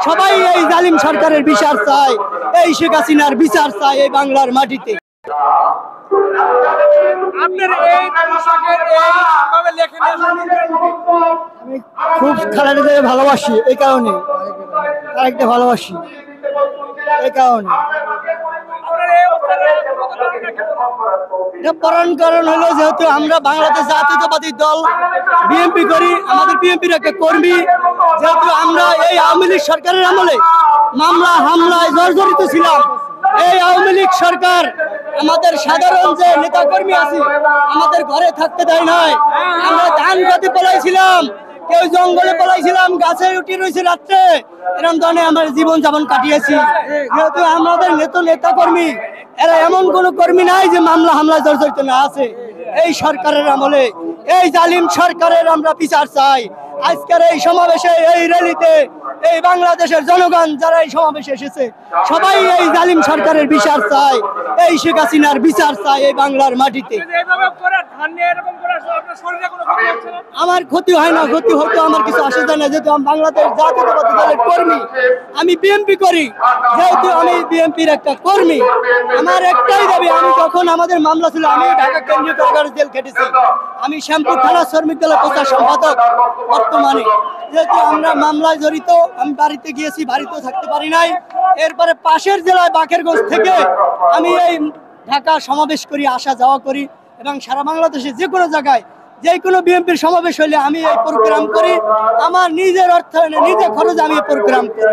সবাই এই জালিম সরকারের বিচার চায়, এই শেখ হাসিনার বিচার চায় এই বাংলার মাটিতে। আপনার এই পোশাকের এইভাবে লেখেন আমি খুব খালেদাকে ভালোবাসি, এই কারণে তারেককে ভালোবাসি, এই কারণে। আপনার এই এটা প্রধান কারণ হলো যেহেতু আমরা বাংলাদেশ জাতীয়তাবাদী দল বিএনপি করি, আমাদের বিএনপির একটা কর্মী, যেহেতু আমরা এই আওয়ামী লীগ সরকারের আমলে মামলা হামলায় জর্জরিত ছিলাম। এই আওয়ামী লীগ সরকার আমাদের সাধারণ যে নেতা কর্মী আছে আমাদের ঘরে থাকতে দেয় নাই। আমরা ধান খেতে পলাইছিলাম, কেউ জঙ্গলে পলাইছিলাম, গাছে উঠে রয়েছে রাত্রে, এরকম ধরনের আমরা জীবন যাপন কাটিয়েছি। যেহেতু আমাদের নেতা কর্মী এরা এমন কোন কর্মী নাই যে মামলা হামলা জর্জরিত না আছে। এই সরকারের আমলে এই জালিম সরকারের আমরা বিচার চাই। আজকের এই সমাবেশে, এই র্যালিতে এই বাংলাদেশের জনগণ যারা এই সমাবেশে এসেছে সবাই এই জালিম সরকারের বিচার চায়, এই শেখ হাসিনার বিচার চায় এই বাংলার মাটিতে। আমার ক্ষতি হয় না, ক্ষতি হয়তো আমার কিছু আসে যায় না, যেহেতু আমি বাংলাদেশ জাতীয়তাবাদী দলের কর্মী, আমি বিএনপি করি, যেহেতু আমি বিএনপির একটা কর্মী। আমার একটাই দাবি, আমি যখন আমাদের মামলা ছিল আমি ঢাকা কেন্দ্রীয় কারাগারে জেল খেটেছি, আমি শ্যামপুর থানা শ্রমিক দলের প্রচার সম্পাদক বর্তমানে। যেহেতু আমরা মামলায় জড়িত, আমি বাড়িতে গিয়েছি, বাড়িতেও থাকতে পারি নাই। এরপরে পাশের জেলায় বাকেরগঞ্জ থেকে আমি এই ঢাকা সমাবেশ করি, আসা যাওয়া করি, এবং সারা বাংলাদেশে যে কোনো জায়গায় যে কোনো বিএনপির সমাবেশ হলে আমি এই প্রোগ্রাম করি। আমার নিজের অর্থায়নে, নিজের খরচে আমি এই প্রোগ্রাম করি।